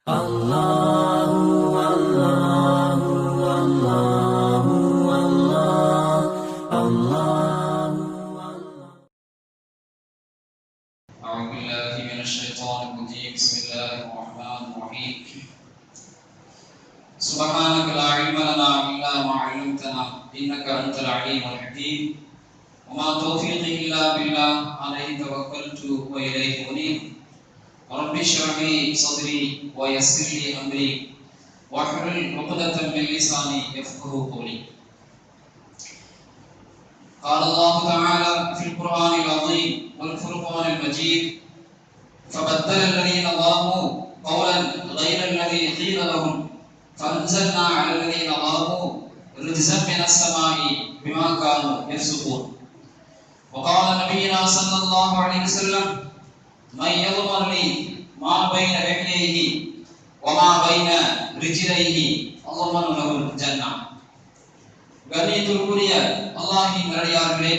Allahu Allahu Allahu Allah Allahu Allah. أعوذ بالله من الشيطان الرجيم. بسم الله الرحمن الرحيم. سبحانك لا علم لنا إلا ما علمتنا إنك أنت العليم الحكيم. وما توفيقي إلا بالله عليه توكلت وإليه أنيب. رب اشرح لي صدري ويسر لي أمري واحلل عقدة من لساني يفقهوا قولي. قال الله تعالى في القرآن العظيم والفرقان المجيد: فبدل الذين ظلموا قولا غير الذي قيل لهم فأنزلنا على الذين ظلموا رجزا من السماء بما كانوا يفسقون. وقال نبينا صلى الله عليه وسلم: من يضمن لي ما بين لحييه وما بين رجليه أضمن له الجنة. கண்ணியத்திற்குரிய அல்லாஹ்வின் நல்லடியார்களே,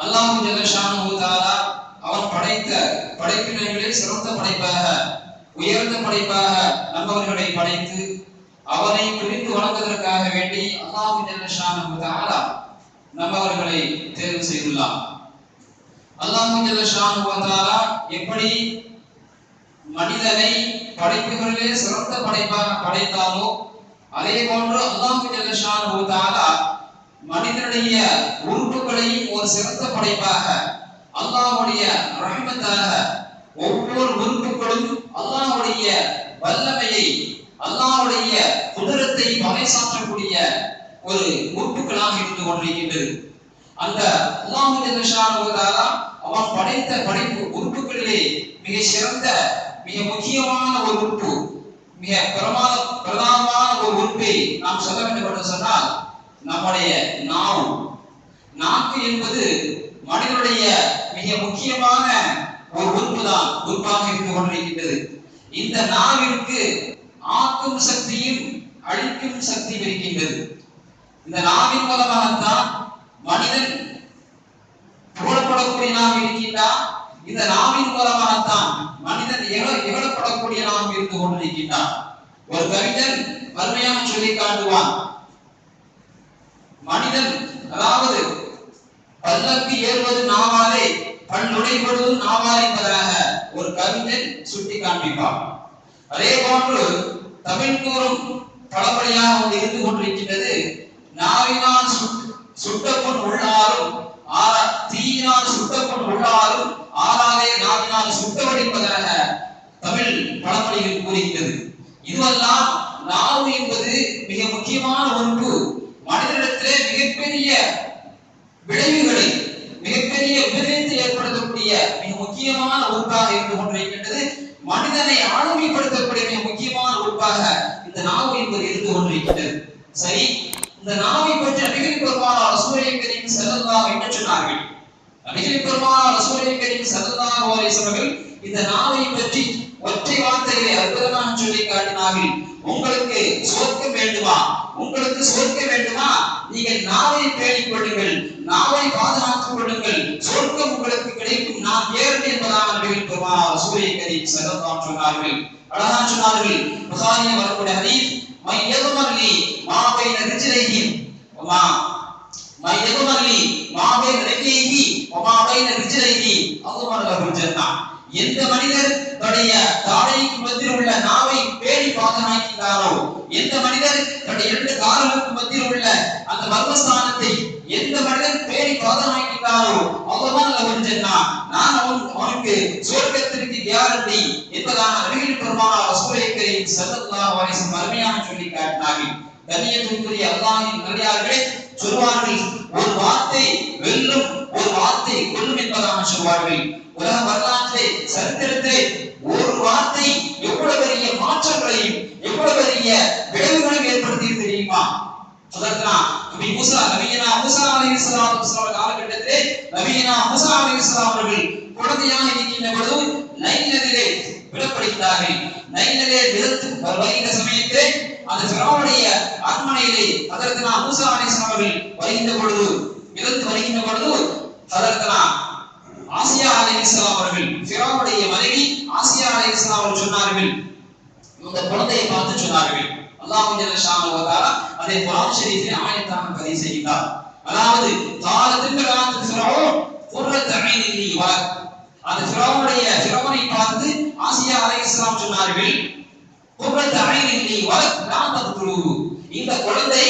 அல்லாஹ் ஜல்ல ஷானஹு தஆலா அவன் படைத்த படைப்பினங்களே சிறந்த படைப்பாக, உயர்ந்த படைப்பாக நம்மவர்களை படைத்து அவனை புரிந்து வணங்குவதற்காக வேண்டி அல்லாஹ் ஜல்ல ஷானஹு தஆலா நம்மவர்களை தேர்வு செய்துள்ளார். அல்லாஹ் ஜல்ல ஷானஹு தஆலா எப்படி மனிதனை படைப்புகளிலே சிறந்த படைப்பாக படைத்தாலோ, அதே போன்று அல்லாஹ் ஜல்ல ஷானஹு தஆலா மனிதனுடைய உறுப்புகளையும் ஒரு சிறந்த படைப்பாக, அல்லாஹ்வுடைய ரஹ்மத்தாக ஒவ்வொரு உறுப்புகளும் அல்லாஹ்வுடைய வல்லமையை, அல்லாஹ்வுடைய குதிரத்தை பறைசாற்றக்கூடிய ஒரு உறுப்புகளாக இருந்து கொண்டிருக்கின்றது. அந்த அல்லாஹ் ஜல்ல ஷானஹு தஆலா அவன் படைத்த படைப்பு உறுப்புகளிலே மிக சிறந்த, மிக முக்கியமான ஒரு உறுப்பு, மிக பிரதானமான ஒரு உறுப்பை நாம் சொல்ல வேண்டும் என்று சொன்னால் நம்முடைய நாவு. நாக்கு என்பது மனிதனுடைய மிக முக்கியமான ஒரு உறுப்பாக இருந்து கொண்டிருக்கின்றது. இந்த நாவிற்கு ஆக்கும் சக்தியும் அழிக்கும் சக்தியும் இருக்கின்றது. இந்த நாவின் மூலமாகத்தான் மனிதன் புகழப்படக்கூடிய நாம் இருக்கின்றான். இந்த நாவின் மூலமாகத்தான் மனிதன் இகழப்படக்கூடிய நாம் இருந்து கொண்டிருக்கின்றான். ஒரு கவிஞன் வறுமையாக சொல்லி காட்டுவான், மனிதன் அதாவது பல்லக்கு ஏறுவது நாவாலே, பல்லுடைபடுவது நாவாலே என்பதாக ஒரு கவிஞன் சுட்டி காண்பிப்பான். அதே போன்று தமிழ் கூறும் பழமொழியாக வந்து இருந்து கொண்டிருக்கின்றது: நாவினால் சுட்டப்பொன் உள்ளாரும் தீயினால் சுட்டப்பொன் உள்ளாரும் ஆறாதே நாவினால் சுட்டவன் என்பதாக தமிழ் பழமொழிகள் கூறுகின்றது. இதுவெல்லாம் நாவு என்பது மிக முக்கியமான ஒன்று. மனிதனிடத்திலே மிகப்பெரிய விளைவுகளை, மிகப்பெரிய விபரீதத்தை ஏற்படுத்தக்கூடிய மிக முக்கியமான உறுப்பாக இருந்து கொண்டிருக்கின்றது. மனிதனை ஆளுமைப்படுத்தக்கூடிய மிக முக்கியமான உறுப்பாக இந்த நாவு என்பது இருந்து கொண்டிருக்கின்றது. சரி, இந்த நாவை பற்றி நபிகள் பெருமானார் ரசூலுல்லாஹி கரீம் ஸல்லல்லாஹு அலைஹி வஸல்லம் சொன்னார்கள். நபிகள் பெருமானார் ரசூலுல்லாஹி கரீம் ஸல்லல்லாஹு அலைஹி வஸல்லம் இந்த நாவை பற்றி ஒற்றை வார்த்தைகளை அற்புதமாக சொல்லி காட்டினார்கள். உங்களுக்கு சொர்க்கம் வேண்டுமா, உங்களுக்கு சொர்க்கம் வேண்டுமா, நீங்கள் நாவை பேணிக் கொள்ளுங்கள், நாவை பாதுகாத்துக் கொள்ளுங்கள், சொர்க்கம் உங்களுக்கு கிடைக்கும், நான் ஏறி என்பதாக நபிகள் பெருமானார் ரசூலுல்லாஹி கரீம் ஸல்லல்லாஹு அலைஹி சொன்னார்கள். அழகாக சொன்னார்கள். புகாரியில் வரக்கூடிய ஹதீஸ்: மை யதுமல்லி மா பைன ரிஜ்லைஹி வமா மை யதுமல்லி மா பைன ரிஜ்லைஹி வமா பைன ரிஜ்லைஹி அல்லாஹ் லஹு ஜன்னah. எந்த மனிதர் தன்னுடைய தாடைக்கு மத்தியில் உள்ள நாவை பேணி பாதுகாக்கிறாரோ, எந்த மனிதர் தன்னுடைய இரண்டு கால்களுக்கு மத்தியில் உள்ள அந்த மர்மஸ்தானத்தை எந்த மனிதர் பேணி பாதுகாக்கிறாரோ அல்லாஹ் லஹு ஜன்னah, நான் அவனுக்கு சொர்க்கத்திற்கு கேரண்டி என்பதாக நபிகள் பெருமானார் ரசூலுல்லாஹி கரீம் ஸல்லல்லாஹு அலைஹி வஸல்லம் அருமையாக சொல்லி காட்டினார்கள். கண்ணியத்திற்குரிய அல்லாஹ்வின் நல்லடியார்களே, சொல்வார்கள் ஒரு வார்த்தை வெல்லும், ஒரு வார்த்தை கொல்லும் என்பதாக சொல்வார்கள். உலக வரலாற்றிலே, சரித்திரத்திலே ஒரு வார்த்தை எவ்வளவு பெரிய மாற்றங்களையும் எவ்வளவு பெரிய விளைவுகளையும் ஏற்படுத்தி தெரியுமா? நபியினா மூசா அலைஹிஸ்ஸலாத்து வஸலாம் காலகட்டத்திலே நபியினா மூசா அலைஹிஸ்ஸலாம் அவர்கள் குழந்தையாக இருக்கின்ற பொழுது நைல் நதியிலே விடப்படுகிறார்கள். நைல் நதியிலே விழுந்து வருகின்ற சமயத்திலே அந்த ஃபிரௌனுடைய அரண்மனையிலே ஹஜ்ரத்னா மூசா அலைஹிஸ்ஸலாம் அவர்கள் வருகின்ற பொழுது, விழுந்து வருகின்ற பொழுது ஹஜ்ரத்னா ஆசியா அலைஹிஸ்ஸலாம் அவர்கள், ஃபிரௌனுடைய மனைவி ஆசியா அலைஹிஸ்ஸலாம் அவர்கள் சொன்னார்கள், இந்த குழந்தையை பார்த்து சொன்னார்கள். அல்லாஹ் ஜல்ல ஷானஹு வ தஆலா அதை குர்ஆன் ஷரீஃபில் ஆயத்தாக பதிவு செய்கிறார். அதாவது தாலத்தின் ஃபிரௌன் குர்ரத் ஐனின் லி வலக், அந்த ஃபிரௌனை பார்த்து ஆசியா அலைஹிஸ்ஸலாம் சொன்னார்கள், குர்ரத் ஐனின் லி வலக் லா தக்துலூஹு, இந்த குழந்தை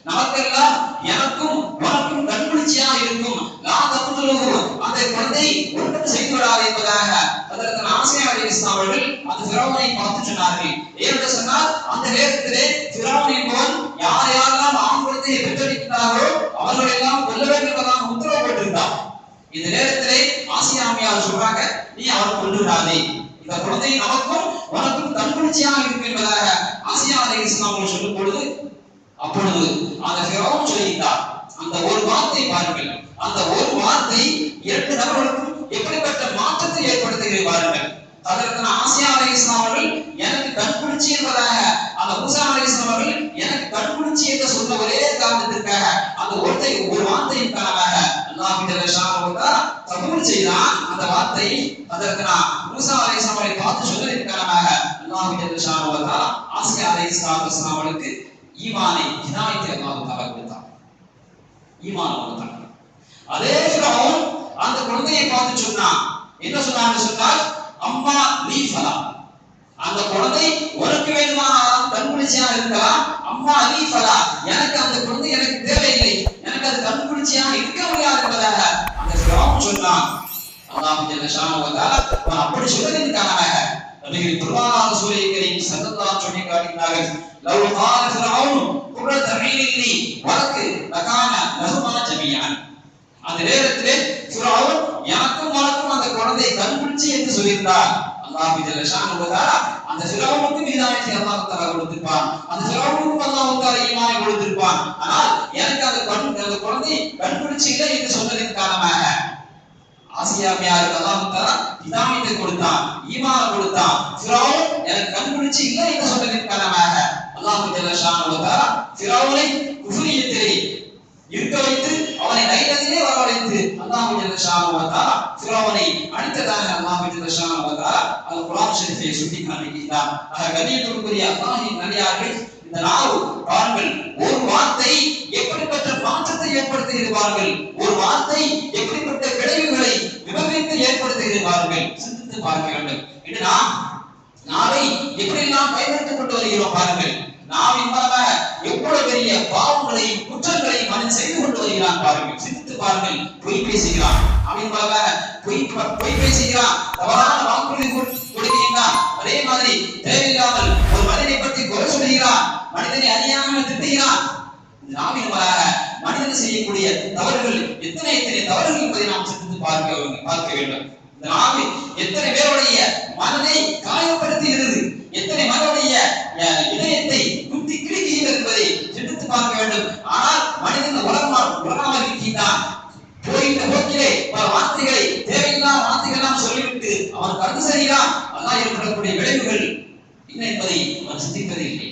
நமக்கெல்லாம் எனக்கும் உனக்கும் கண்குளிர்ச்சியாக இருக்கும், லா தக்துலூஹு, அந்த குழந்தை ஒன்றும் செய்து விடாது என்பதாக அதற்கு ஆசியா அலைஹிஸ்ஸலாம் அவர்கள் அந்த ஃபிரௌனை பார்த்து சொன்னார்கள். ஏனென்று சொன்னால் அந்த நேரத்திலே ஃபிரௌன் என்பவன் யாரெல்லாம் ஆண் குழந்தையை பெற்றெடுக்கிறார்களோ அவர்களெல்லாம் கொல்ல வேண்டும் என்பதாக உத்தரவிட்டிருந்தான். இந்த நேரத்திலே ஆசியா அம்மையார் சொல்றாங்க, நீ அவரை கொண்டு விடாதே, இந்த குழந்தை நமக்கும் உனக்கும் கண்குளிர்ச்சியாக இருக்கும் என்பதாக ஆசியா அலைஹிஸ்ஸலாம் அவர்கள் சொல்லும் பொழுது, அப்பொழுது அந்த ஃபிரௌன் சொல்லிட்டார். அந்த ஒரு வார்த்தை பாருங்கள், அந்த ஒரு வார்த்தை இரண்டு நபர்களுக்கும் எப்படிப்பட்ட மாற்றத்தை ஏற்படுத்துகிறது பாருங்கள். அதற்கு ஆசியா அலைஹிஸ்ஸலாம் அவர்கள் எனக்கு கண்குளிர்ச்சி என்பதாக, அந்த மூசா அலைஹிஸ்ஸலாம் அவர்கள் எனக்கு கண்குளிர்ச்சி என்று சொன்ன ஒரே காரணத்திற்காக அந்த ஒரு வார்த்தையின் காரணமாக அல்லாஹ் ஜல்ல ஷானஹு வ தஆலா கபூல் செய்தான். அந்த வார்த்தையை அதற்கு மூசா அலைஹிஸ்ஸலாம் அவரை பார்த்து சொன்னதன் காரணமாக அல்லாஹ் ஜல்ல ஷானஹு வ தஆலா ஆசியா அலைஹிஸ்ஸலாம் அவர்களுக்கு ஈமானை ஹிதாயத்தை அல்லாஹ் தஆலா கொடுத்தார், ஈமான் கொடுத்தார். அதே ஃபிரௌன் அந்த குழந்தையை பார்த்து சொன்னான், என்ன சொன்னான்னு சொன்னால், அம்மா லீ ஃபலா, அந்த குழந்தை உனக்கு வேண்டுமானாலும் கண்குளிர்ச்சியாக இருக்கலாம், அம்மா லீ ஃபலா, எனக்கு அந்த குழந்தை எனக்கு தேவையில்லை, எனக்கு அது கண்குளிர்ச்சியாக இருக்க முடியாது என்பதாக அந்த ஃபிரௌன் சொன்னான். அல்லாஹ் ஜல்ல ஷானஹு வ தஆலா அப்படி சொன்னதின் காரணமாக நபிகள் குர்ஆன் ரசூலை கரீம் ஸல்லல்லாஹு அலைஹி வஸல்லம் காட்டினார்கள், லவ் கால ஃபிரௌன் குர்ரத் ஐனின் லி வலக் லகான லஹுமா ஜமீஅன், அந்த நேரத்திலே ஃபிரௌன் எனக்கும் உனக்கும் அந்த குழந்தை கண்குளிர்ச்சி என்று சொல்லியிருந்தார். அல்லாஹ் ஜல்ல ஷானஹு வ தஆலா அந்த ஃபிரௌனுக்கு ஹிதாயத்தை அல்லாஹ் தஆலா கொடுத்திருப்பான், அந்த ஃபிரௌனுக்கு அல்லாஹ் தஆலா ஈமானை கொடுத்திருப்பான். ஆனால் எனக்கு அந்த குழந்தை கண்குளிர்ச்சி இல்லை என்று சொன்னதின் காரணமாக ஆசியா அம்மையாருக்கு அல்லாஹ் தஆலா ஹிதாயத்தை கொடுத்தான், ஈமானை கொடுத்தான். ஃபிரௌன் எனக்கு கண்குளிர்ச்சி இல்லை என்று சொன்னதின் காரணமாக அல்லாஹ் ஜல்ல ஷானஹு வ தஆலா ஃபிரௌனை குஃப்ரியத்திலே இருக்க வைத்து அவனை நைலத்திலே வரவழைத்து அல்லாஹ் ஜல்ல ஷானஹு வ தஆலா ஃபிரௌனை அழித்ததாக அல்லாஹ் ஜல்ல ஷானஹு வ தஆலா அல் குர்ஆன் ஷரீஃபை சுட்டி காண்பிக்கிறார். கண்ணியத்திற்குரிய அல்லாஹ்வின் நல்லடியார்களே, இந்த நாவு பாருங்கள், ஒரு வார்த்தை எப்படிப்பட்ட மாற்றத்தை ஏற்படுத்துகிறது பாருங்கள், ஒரு வார்த்தை எப்படிப்பட்ட விளைவுகளை விபரீதத்தை ஏற்படுத்துகிறது பாருங்கள், சிந்தித்து பார்க்க வேண்டும். இன்று நாம் நாவை எப்படியெல்லாம் பயன்படுத்திக் கொண்டு வருகிறோம் பாருங்கள். நாவின் மூலமாக எவ்வளவு பெரிய பாவங்களையும் குற்றங்களையும் மனிதன் செய்து கொண்டு வருகிறான் பாருங்கள், சிந்தித்து பாருங்கள். பொய் பேசுகிறான், அவன் மூலமாக பொய் பேசுகிறான், தவறான வாக்குறுதி கொடுக்கிறான், அதே மாதிரி தேவையில்லாமல் ஒரு மனிதனை பற்றி குறை சொல்கிறான், மனிதனை அறியாமல் திட்டுகிறான். நாவின் மூலமாக மனிதன் செய்யக்கூடிய தவறுகள் எத்தனை தவறுகள் என்பதை நாம் சிந்தித்து பார்க்க வேண்டும். இந்த நாவு எத்தனை பேருடைய மனதை காயப்படுத்துகிறது, எத்தனை மனதுடைய இதயத்தை குத்தி கிழிக்கிறது என்பதை சிந்தித்து பார்க்க வேண்டும். ஆனால் மனிதன் உலகமாக இருக்கின்றான், போயிட்ட போக்கிலே பல வார்த்தைகளை தேவையில்லாத வார்த்தைகள் சொல்லிவிட்டு அவன் கருத்து செய்கிறான். அல்லாஹ் ஏற்படக்கூடிய விளைவுகள் என்ன என்பதை அவன் சிந்திப்பதே இல்லை.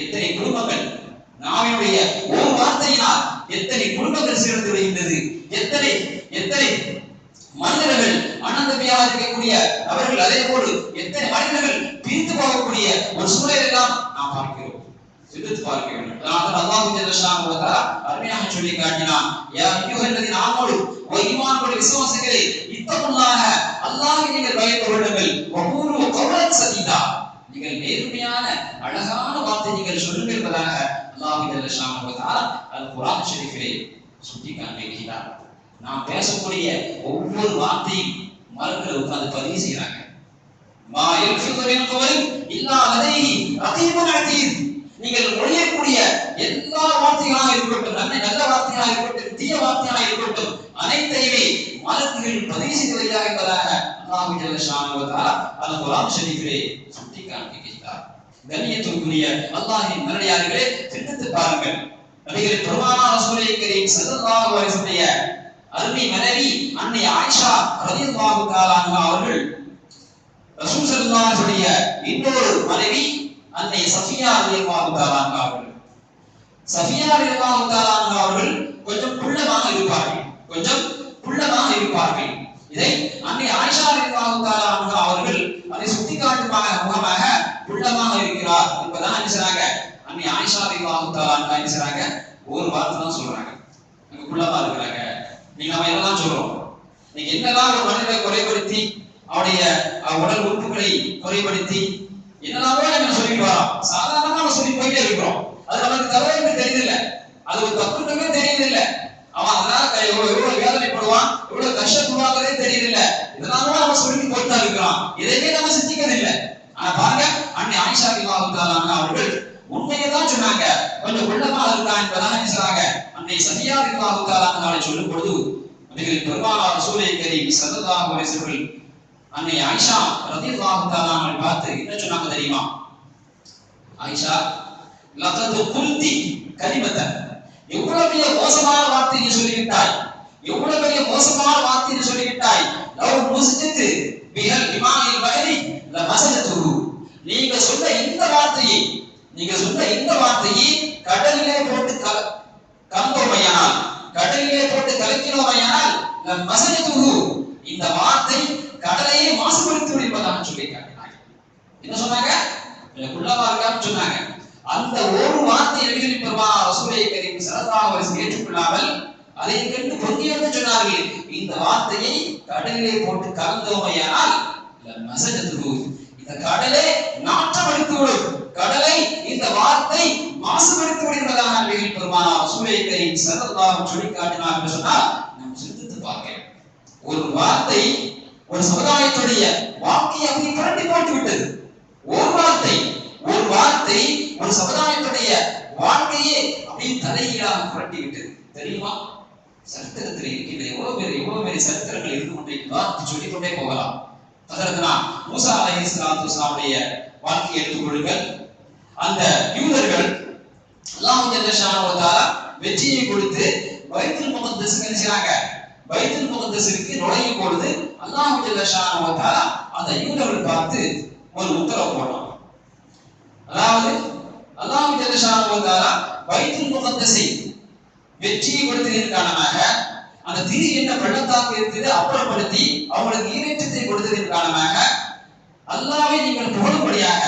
எத்தனை குடும்பங்கள் நாவினுடைய ஒரு வார்த்தையினால் எத்தனை குடும்பங்கள் சேர்ந்து வருகின்றது, எத்தனை எத்தனை மனிதர்கள் அனந்தமையாக இருக்கக்கூடிய அவர்கள், அதே போல எத்தனை மனிதர்கள் பிரித்து போகக்கூடிய ஒரு சூழலை எல்லாம் நாம் பார்க்கிறோம், சிந்தித்து பார்க்க வேண்டும். அல்லாஹ் ஜல்ல ஷானஹு வ தஆலா அருமையாக சொல்லி காட்டினான், யா அய்யுஹல்லதீன ஆமனு வ ஈமான் கொண்ட விசுவாசிகளே, இத்தகுல்லாஹ, அல்லாஹ்வை நீங்கள் பயந்து கொள்ளுங்கள், வகூலு கௌலன் சதீதா, நீங்கள் நேர்மையான அழகான வார்த்தை நீங்கள் சொல்லுங்கள் என்பதாக அல்லாஹ் ஜல்ல ஷானஹு வ தஆலா அல் குர்ஆன் ஷரீஃபிலே சுட்டி காண்பிக்கிறார். நாம் பேசக்கூடிய ஒவ்வொரு வார்த்தையும் மரங்களை உட்கார்ந்து பதிவு செய்யறாங்க. மா யல்ஃபிது மின் கௌலின் இல்லா லதைஹி ரகீபுன் அதீத், நீங்கள் மொழியக்கூடிய எல்லா வார்த்தைகளாக இருக்கட்டும், நல்ல வார்த்தையாக இருக்கட்டும், தீய வார்த்தையாக இருக்கட்டும், அனைத்தையுமே மலக்குகள் பதிவு செய்து வருகிறார்கள் என்பதாக அல்லாஹ் ஜல்ல ஷானஹு வ தஆலா அல் குர்ஆன் ஷரீஃபிலே சுட்டி காண்பிக்கிறார். கண்ணியத்திற்குரிய அல்லாஹ்வின் நல்லடியார்களே, சிந்தித்து பாருங்கள். நபிகள் பெருமானார் ரசூலை கரீம் ஸல்லல்லாஹு அலைஹி வஸல்லம் அருமை மனைவி அன்னை ஆயிஷா ரலியல்லாஹு தஆலா அன்ஹா அவர்கள், ரசூல் ஸல்லல்லாஹு அலைஹி வஸல்லம் இன்னொரு மனைவி அன்னை சஃபியா ரலியல்லாஹு தஆலா அன்ஹா அவர்கள், சஃபியா ரலியல்லாஹு தஆலா அன்ஹா அவர்கள் கொஞ்சம் புள்ளமாக இருப்பார்கள். இதை அன்னை ஆயிஷா ரலியல்லாஹு தஆலா அன்ஹா அவர்கள் அதை சுட்டிக்காட்டுமாக முகமாக குள்ளமாக இருக்கிறார் என்பதான் என்ன செய்றாங்க, அன்னை ஆயிஷா ரலியல்லாஹு தஆலா அன்ஹா என்ன செய்றாங்க, ஒரு வார்த்தை தான் சொல்றாங்க. அங்க குள்ளமா இருக்கிறாங்க. நீங்க நம்ம என்னதான் சொல்றோம், நீங்க என்னதான் ஒரு மனிதரை குறைபடுத்தி அவருடைய உடல் உறுப்புகளை குறைபடுத்தி என்னெல்லாமோ நம்ம சொல்லிட்டு வரோம். சாதாரணமா நம்ம சொல்லி போயிட்டே இருக்கிறோம். அது நமக்கு தவறு தெரியல, அது ஒரு தப்புன்றமே தெரியல. அவன் அதனால எவ்வளவு வேதனைப்படுவான், எவ்வளவு கஷ்டப்படுவாங்கிறதே தெரியல. இதெல்லாம் நம்ம சொல்லிட்டு போயிட்டு தான் இருக்கிறோம். இதையே நம்ம சிந்திக்கிறது இல்லை. ஆனா பாருங்க, அன்னை ஆயிஷா ரலியல்லாஹு தஆலா அன்ஹா அவர்கள் உண்மையை தான் சொன்னாங்க. கொஞ்சம் உள்ளமா இருக்கான் என்பதாக என்ன சொல்றாங்க, அன்னை சஃபியா ரலியல்லாஹு தஆலா அன்ஹாவை சொல்லும் பொழுது நபிகள் பெருமானார் ரசூலை கரீம் ஸல்லல்லாஹு அலைஹி வஸல்லம் அன்னை ஆயிஷா ரலியல்லாஹு தஆலா அன்ஹா பார்த்து என்ன சொன்னாங்க தெரியுமா? ஆயிஷா, லகத் குல்தி கலிமத்தன், எவ்வளவு பெரிய மோசமான வார்த்தை நீ சொல்லிவிட்டாய், எவ்வளவு பெரிய மோசமான வார்த்தை நீ சொல்லிவிட்டாய். லவ் முஸ்ஜித் பிஹல் இமானில் பஹரி லமஸலதுஹு, நீங்க சொன்ன இந்த வார்த்தையை, நீங்க சொன்ன இந்த வார்த்தையை கடலிலே போட்டு கலந்தோமையானால், கடலிலே போட்டு கலக்கினோமையானால் லமஸலதுஹு, இந்த வார்த்தை கடலையே மாசுபடுத்தி விடுவதாக சொல்லி காட்டினாங்க. என்ன சொன்னாங்க? குள்ளமா இருக்கான்னு சொன்னாங்க. அந்த ஒரு வார்த்தை நபிகள் பெருமானார் ரசூலை கரீம் ஸல்லல்லாஹு அலைஹி வஸல்லம் ஏற்றுக்கொள்ளாமல் அதை கண்டு பொங்கியெழுந்து சொன்னார்கள், இந்த வார்த்தையை கடலிலே போட்டு கலந்தோமையானால் லமஸலதுஹு, இந்த கடலே நாற்றம் அடித்துவிடும், கடலை இந்த வார்த்தை மாசுபடுத்தி விடுவதாக நபிகள் பெருமானார் ரசூலை கரீம் ஸல்லல்லாஹு அலைஹி வஸல்லம் சொல்லி காட்டினார் என்று சொன்னால் நாம் சிந்தித்து பார்க்க, ஒரு வார்த்தை ஒரு சமுதாயத்துடைய வாழ்க்கையை அப்படி புரட்டி போட்டு விட்டது. ஒரு வார்த்தை ஒரு சமுதாயத்துடைய வாழ்க்கையே அப்படியே தலைகீழாக புரட்டி விட்டது. தெரியுமா? சரித்திரத்தில் இருக்கின்ற எவ்வளவு பெரிய சரித்திரங்கள் இருந்து கொண்டே சொல்லிக் கொண்டே போகலாம். அதற்கு மூசா அலைஹிஸ்ஸலாத்து வஸலாமுடைய வாழ்க்கையை எடுத்துக்கொள்ளுங்கள். அந்த யூதர்கள் அல்லாஹ் ஜல்ல ஷானஹு வ தஆலா வெற்றியை கொடுத்து பைத்துல் முகத்தஸுக்கு என்ன செய்றாங்க, பைத்துல் முகத்தஸிற்கு நுழையும் பொழுது அல்லாஹ் ஜல்ல ஷானஹு வ தஆலா அந்த யூதர்கள் பார்த்து ஒரு உத்தரவு போட்டான். அதாவது அல்லாஹ் ஜல்ல ஷானஹு வ தஆலா பைத்துல் முகத்தஸை வெற்றியை கொடுத்ததன் காரணமாக அந்த திரு என்ன பள்ளத்தாக்கு இருக்கிறது அப்புறப்படுத்தி அவங்களுக்கு ஈரேற்றத்தை கொடுத்ததன் காரணமாக அல்லாஹ்வை நீங்கள் புகழும்படியாக,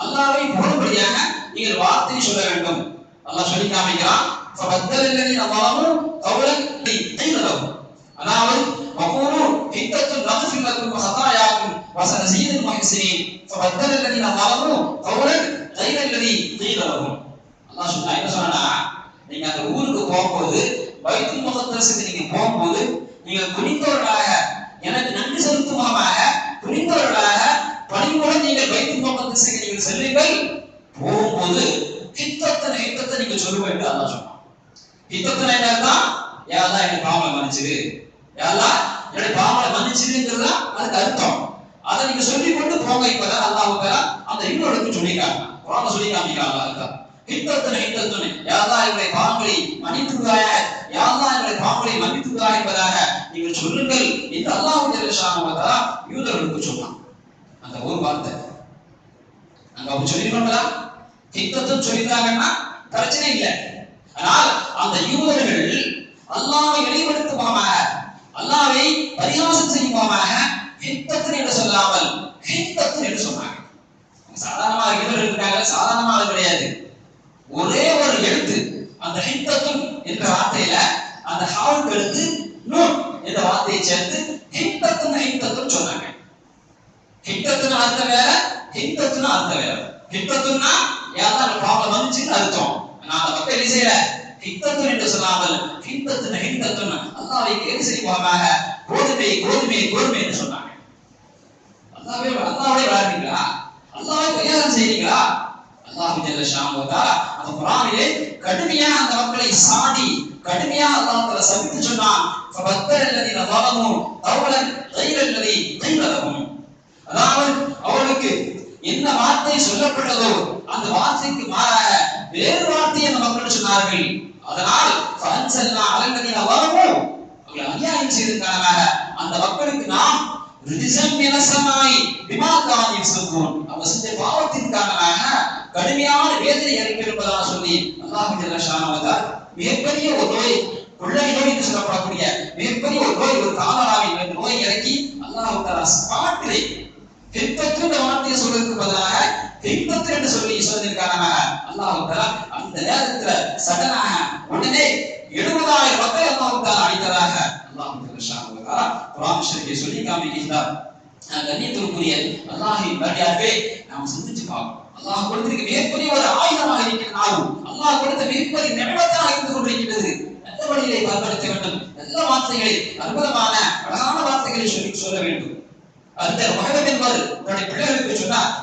அல்லாஹ்வை புகழும்படியாக நீங்கள் வார்த்தை சொல்ல வேண்டும். அல்லாஹ் சொல்லி காமிக்கிறான், ஃபபத்தலல்லதீன ظلموا قولا قيل لهم, அதாவது வகூலு ஹித்தத்துன் நக்ஃபிர் லக்கும் வஹதாயாக்கும் வஸனஸீதுல் முஹ்ஸினீன் ஃபபத்தலல்லதீன ظلموا قولا غير الذي قيل لهم. அல்லாஹ் சொன்னா என்ன சொன்னா, நீங்க அந்த ஊருக்கு போகும்போது பைத்துல் முகத்தஸுக்கு நீங்க போகும்போது நீங்க குனிந்தவர்களாக, எனக்கு நன்றி செலுத்தும் முகமாக குனிந்தவர்களாக பணிவுடன் நீங்கள் பைத்துல் முகத்தஸுக்கு நீங்கள் செல்லுங்கள். போகும்போது ஹித்தத்தை நீங்க சொல்லுங்க என்று அல்லாஹ் சொன்னான். ஹித்தத்தை என்னன்னா, யா அல்லாஹ் என்னுடைய பாவங்களை மன்னிச்சிரு, யா அல்லாஹ் என்னுடைய பாவங்களை மன்னிச்சிருங்கிறதா அதுக்கு அர்த்தம். அதை நீங்க சொல்லிக் கொண்டு போங்க. இப்பதான் அல்லாஹ் தஆலா அந்த இன்னொருக்கு சொல்லிக்காங்க, குர்ஆன்ல சொல்லி காமிக்கிறான். அல்லாஹ் ஹித்தத்துன் யா அல்லாஹ் என்னுடைய பாவங்களை மன்னித்துவிடாய், யா அல்லாஹ் என்னுடைய பாவங்களை மன்னித்துவிடாய் என்பதாக நீங்கள் சொல்லுங்கள் என்று அல்லாஹ் ஜல்ல ஷானஹு வ தஆலா யூதர்களுக்கு சொன்னான். அந்த ஒரு வார்த்தை அங்க அவங்க சொல்லிருக்காங்களா? ஹித்தத்துன் சொல்லிட்டாங்கன்னா பிரச்சனை இல்லை. ஆனால் அந்த யூதர்கள் அல்லாஹ்வை இழிவுபடுத்துமாக, அல்லாஹ்வை பரிகாசம் செய்யுமாக ஹித்தத்துன் என்று சொல்லாமல் ஹித்தத்துன் என்று சொன்னாங்க. சாதாரணமா யூதர்கள் இருக்காங்க, சாதாரணமா கிடையாது. ஒரே ஒரு எழுத்து அந்த ஹித்தத்துன் என்ற வார்த்தையில அந்த ஹாவுக்கு எடுத்து நூன் என்ற வார்த்தையை சேர்த்து ஹித்தத்துன் சொன்னாங்க. ஹித்தத்துன் அர்த்தம் வேற, ஹித்தத்துன் அர்த்தம் வேற. ஹித்தத்துன்னா யாரா பாவம் மன்னிச்சுன்னு அர்த்தம். நான் அந்த பக்கம் என்ன செய்யல, ஹித்தத்துன் என்று சொல்லாமல் ஹித்தத்துன் அல்லாஹ்வை கேலி செய்வாமாக கோதுமை என்று சொன்னாங்க. அல்லாஹ்வை வளர்றீங்களா, அல்லாஹ்வை பரிகாரம் செய்றீங்களா? அல்லாஹ் ஜல்ல ஷானஹு வ தஆலா அந்த குர்ஆனிலே கடுமையா அந்த மக்களை சாடி கடுமையா அல்லாஹ் தஆலா சபித்து சொன்னான். ஃபபத்தலல்லதீன ظلموا قولا غير الذي قيل لهم, அதாவது அவர்களுக்கு என்ன வார்த்தை சொல்லப்பட்டதோ அந்த வார்த்தைக்கு மாறாக வேறு வார்த்தையை அந்த மக்கள் சொன்னார்கள். அதனால் ஃபஅன்ஸல்னா அலல்லதீன ظلموا, அவர்கள் அநியாயம் செய்ததன் காரணமாக அந்த மக்களுக்கு நாம் ரிஜ்ஸன் மினஸ் ஸமாய் பிமா கானூ யஃப்ஸுகூன், அவங்க செஞ்ச பாவத்தின் காரணமாக கடுமையான வேதனை இறங்கியிருப்பதாக சொல்லி அல்லாஹ் ஜல்ல ஷானஹு வ தஆலா மிகப்பெரிய ஒரு நோய், கொள்ளை நோய் என்று சொல்லப்படக்கூடிய மிகப்பெரிய ஒரு நோய், ஒரு காலராவின் நோய் இறக்கி அல்லாஹ் தஆலா ஸ்பாட்டிலே ஹித்தத்துன் வார்த்தையை சொல்றதுக்கு பதிலாக சொல்லியிருக்காங்க. அல்லாஹ் தஆலா அந்த நேரத்துல சடனாக உடனே 70,000 மக்களை அல்லாஹ் தஆலா அழித்ததாக அல்லாஹ் தஆலா குர்ஆன் ஷரீஃபில் சொல்லி காமிக்கிறார். கண்ணியத்திற்குரிய அல்லாஹ்வின் நல்லடியார்களே, நாம் சிந்திச்சு பார்க்கணும். அல்லாஹ் கொடுத்திருக்க மிகப்பெரிய ஒரு ஆயுதமாக இருக்கிறது. அல்லாஹ் கொடுத்த மிகப்பெரிய நியமத்தாக இருந்து கொண்டிருக்கிறது. நல்ல வழியை பயன்படுத்த வேண்டும். நல்ல வார்த்தைகளை, அற்புதமான அழகான வார்த்தைகளை சொல்ல வேண்டும். அந்த முஹம்மது என்பவர் தன்னுடைய பிள்ளைகளுக்கு சொன்னார்,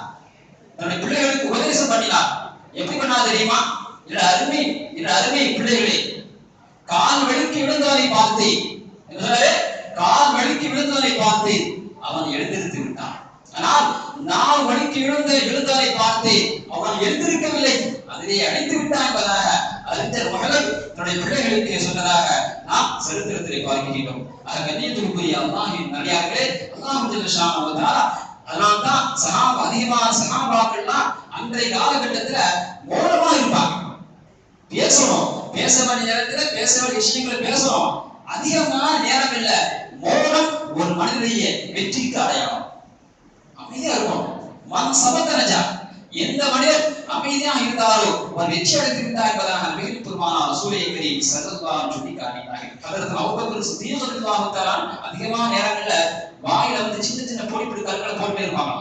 தன்னுடைய பிள்ளைகளுக்கு உபதேசம் பண்ணினார். எப்படி பண்ணார் தெரியுமா? என் அருமை பிள்ளைகளே, கால் வழுக்கி விழுந்தவனை பார்த்து, கால் வழுக்கி விழுந்தவனை பார்த்து அவன் எழுந்திருத்து விட்டான். ஆனால் நான் வழுக்கி விழுந்தவனை பார்த்து அவன் எழுந்திருக்கவில்லை, அதிலே அழைத்து விட்டான் என்பதாக அறிஞர் மகள் தன்னுடைய பிள்ளைகளுக்கு சொன்னதாக நாம் சரித்திரத்திலே பார்க்கிறோம். கண்ணியத்திற்குரிய அல்லாஹ்வின் நல்லடியார்களே, அல்லாஹ் ஜல்ல ஷானஹு அதனால்தான் அதிகமான சஹாபாக்கள்லாம் அன்றைய காலகட்டத்துல மௌனமா இருப்பாங்க. பேசணும், பேச வேண்டிய நேரத்துல பேச வேண்டிய விஷயங்களை பேசணும். அதிகமான நேரம் இல்ல, மௌனம் ஒரு மனிதனுடைய வெற்றிக்கு அடையாளம். அமைதியா இருக்கும். மன சபத்தனஜா, எந்த மனிதர் அமைதியாக இருந்தாரோ அவர் வெற்றி அடைந்து விட்டார் என்பதாக நபிகள் பெருமானார் ரசூலுல்லாஹி கரீம் ஸல்லல்லாஹு அலைஹி வஸல்லம் காட்டினார்கள். ஹஜ்ரத் அபூபக்கர் சித்தீக் ரலியல்லாஹு தஆலா அதிகமான நேரங்கள்ல வாயில வந்து சின்ன சின்ன பொடி பொடி கற்களை போட்டுட்டே இருப்பாங்க.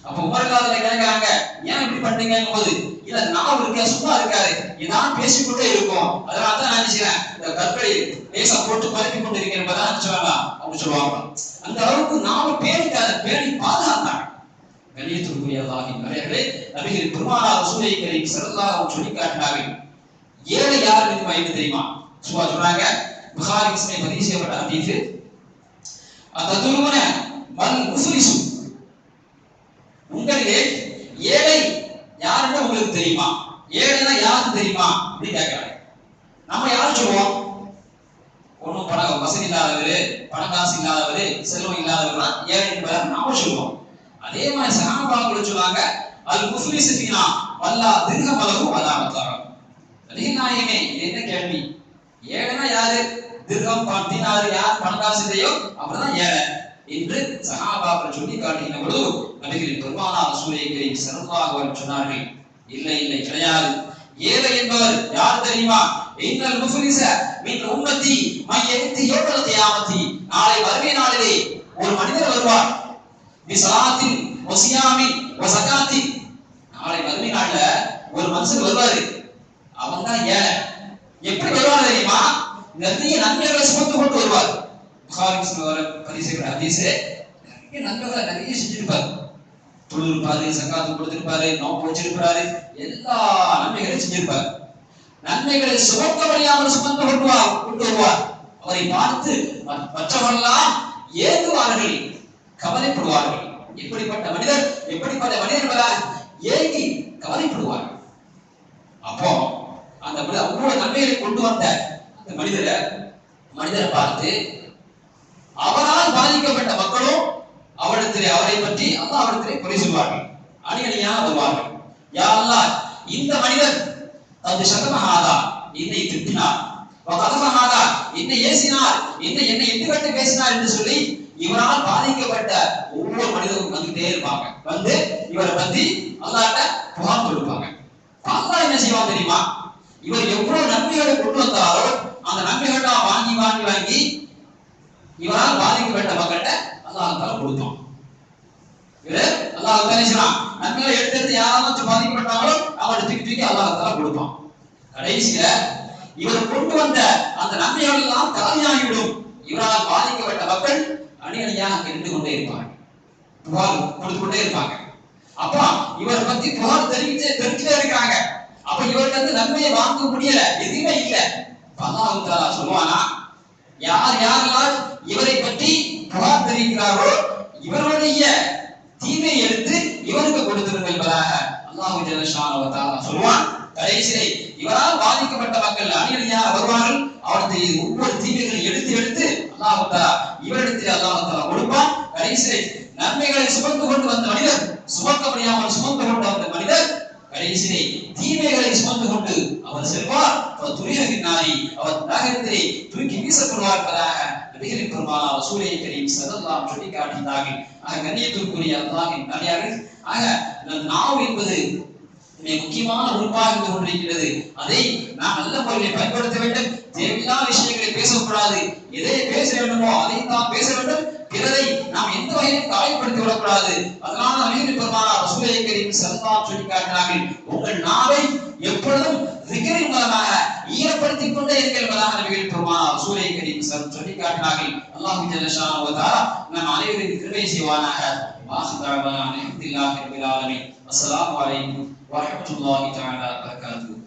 அப்ப உமர்காதல கேட்கறாங்க, ஏன் இப்படி பண்றீங்கன்னு போது, இல்ல நான் இருக்க சும்மா இருக்காரு, இதான் பேசிக்கொண்டே இருக்கும், அதனால தான் நான் நினைச்சேன் இந்த கற்களை லேசா போட்டு பரப்பி கொண்டு இருக்கேன் என்பதான் சொல்லுவாங்க. அந்த அளவுக்கு நாம பேணி பாதுகாத்தாங்க. கண்ணியத்திற்குரிய அல்லாஹ்வின் நல்லடியார்களே, நபிகள் பெருமானார் ரசூலுல்லாஹி கரீம் ஸல்லல்லாஹு அலைஹி வஸல்லம் காட்டினார்கள். ஏழை யார் என்று தெரியுமா? சும்மா சொல்றாங்க, புகாரி முஸ்லிம் பதிவு செய்யப்பட்ட ஹதீஸ். அததுருன மல் முஃலிசு, உங்களிலே ஏழை யாருன்னு உங்களுக்கு தெரியுமா? ஏழைனா யாருக்கு தெரியுமா அப்படி கேட்கிறாங்க. நம்ம யாரும் சொல்லுவோம், ஒன்னும் பணம் வசதி இல்லாதவரு, பணம் காசு இல்லாதவரு, செல்வம் இல்லாதவர் தான் ஏழை என்பதை நாம சொல்லுவோம். அதே மாதிரி சஹாபாக்கள் சொல்லுவாங்க, அல் முஃலிஸ் ஃபீனா வல்லா திர்ஹம் லஹு வலா மதாரம். நபிநாயகமே, இது என்ன கேள்வி? ஏழைனா யாரு? திர்ஹம் தீனார் யார் பணம் காசு இல்லையோ அவர்தான் ஏழை என்று சஹாபாக்கள் சொல்லி காட்டுகின்ற பொழுது நபிகள் பெருமானார் ரசூலுல்லாஹி கரீம் ஸல்லல்லாஹு அலைஹி வஸல்லம் சொன்னார்கள், இல்லை இல்லை கிடையாது. ஏழை என்பவர் யார் தெரியுமா? இன்னல் முஃலிஸ மின் உம்மத்தி மய்யத்தி யௌமல் கியாமத்தி, நாளை மறுமை நாளிலே ஒரு மனிதர் வருவார், பிஸலாத்தின் வஸியாமின் வஸகாத்தின், நாளை மறுமை நாள்ல ஒரு மனுஷன் வருவாரு, அவன் தான் ஏழை. எப்படி வருவார் தெரியுமா? நிறைய நன்மைகளை சுமந்து கொண்டு வருவார். புகாரி முஸ்லிம் பதிவு செய்யப்பட்ட ஹதீஸ். நிறைய நன்மைகளை நிறைய செஞ்சிருப்பார். தொழுதிருப்பாரு, சக்காத்து கொடுத்திருப்பாரு, நோன்பு வச்சிருப்பாரு, எல்லா நன்மைகளையும் செஞ்சிருப்பார். நன்மைகளை சுமக்க முடியாமல் சுமந்து கொண்டு வருவார். அவரை பார்த்து மற்றவர்களெல்லாம் ஏங்குவார்கள், கவலைப்படுவார்கள். எப்படிப்பட்ட மனிதர் ஏங்கி கவலைப்படுவார்கள். அப்போ அந்த அவ்வளவு நன்மைகளை கொண்டு வந்த அந்த மனிதரை பார்த்து அவரால் பாதிக்கப்பட்ட மக்களும் அவரை பற்றி அல்லாஹ்விடத்திலே குறை சொல்வார்கள், அணியணியாக வருவார்கள். யா அல்லாஹ், இந்த மனிதர் அது சதமஹாதா என்னை திட்டினார், வகதமஹாதா என்னை ஏசினார், என்னை எட்டுக்கட்டு பேசினார் என்று சொல்லி இவரால் பாதிக்கப்பட்ட ஒவ்வொரு மனிதரும் வந்துட்டே இருப்பாங்க. வந்து இவரை பத்தி அல்லாஹ்ட்ட புகார் கொடுப்பாங்க. அல்லாஹ் என்ன செய்வான் தெரியுமா? இவர் எவ்வளவு நன்மைகளை கொண்டு வந்தாரோ அந்த நன்மைகள்லாம் வாங்கி இவரால் பாதிக்கப்பட்ட மக்கள்கிட்ட அல்லாஹ் தஆலா கொடுத்தான். இவர் அல்லாஹ் தஆலா நன்மைகளை எடுத்து யாராவது பாதிக்கப்பட்டாங்களோ அவங்களை தூக்கி அல்லாஹ் தஆலா கொடுத்தான். கடைசியில இவர் கொண்டு வந்த அந்த நன்மைகள் எல்லாம் காலியாகிவிடும். இவரால் பாதிக்கப்பட்ட மக்கள் அணியணியாக இருந்து கொண்டே இருப்பாங்க, புகார் கொடுத்து கொண்டே இருப்பாங்க. அப்ப இவரை பத்தி புகார் தெரிவிச்சுட்டே இருக்காங்க. அப்ப இவர்கிட்ட இருந்து நன்மையை வாங்க முடியல, எதுவுமே இல்ல. அல்லாஹ் தஆலா சொல்வானா, யாரெல்லாம் இவரை பற்றி புகார் தெரிவிக்கிறாரோ இவருடைய தீமையை எடுத்து இவருக்கு கொடுத்திருங்கள் என்பதாக அல்லாஹ் ஜல்ல ஷானஹு வ தஆலா சொல்வான். கடைசியிலே இவரால் பாதிக்கப்பட்ட மக்கள் அணியணியாக வருவார்கள். அவருடைய ஒவ்வொரு தீமைகளை எடுத்து அல்லாஹ் தஆலா இவரிடத்தில் அல்லாஹ் தஆலா கொடுப்பான். கடைசியிலே நன்மைகளை சுமந்து கொண்டு வந்த மனிதர், சுமக்க முடியாமல் சுமந்து கொண்டு வந்த மனிதர் கடைசியிலே தீமைகளை சுமந்து கொண்டு அவர் செல்வார். அவர் நரகத்திலே தூக்கி வீசப்படுவார் என்பதாக நபிகள் பெருமானார் ரசூலுல்லாஹி கரீம் ஸல்லல்லாஹு அலைஹி வஸல்லம் சொல்லி காட்டினார்கள். கண்ணியத்திற்குரிய அல்லாஹ்வின் நல்லடியார்களே, நாவு என்பது மிக முக்கியமான உறுப்பாக இருந்து கொண்டிருக்கிறது. அதை நாம் நல்ல முறையில் பயன்படுத்த வேண்டும். தேவையில்லாத விஷயங்களை பேசக்கூடாது. எதை பேச வேண்டுமோ அதை தான் பேச வேண்டும். பிறரை நாம் எந்த வகையிலும் காயப்படுத்தி விடக்கூடாது. அதனால நபிகள் பெருமானார் ரசூலுல்லாஹி கரீம் ஸல்லல்லாஹு அலைஹி சொல்லி காட்டினார்கள், உங்கள் நாவை எப்பொழுதும் ஸிக்ரின் மூலமாக ஈரப்படுத்திக் கொண்டே இருங்கள் என்பதாக நபிகள் பெருமானார் ரசூலுல்லாஹி கரீம் ஸல்லல்லாஹு சொல்லி காட்டினார்கள். அல்லாஹ் ஜல்ல ஷானஹு வ தஆலா நம் அனைவருக்கும் கிருபை செய்வானாக. வாஹிதாவானா அல்ஹம்துலில்லாஹி ரப்பில் ஆலமீன். அஸ்ஸலாமு அலைக்கும் வரஹ்மத்துல்லாஹி தஆலா வபரகாத்துஹு.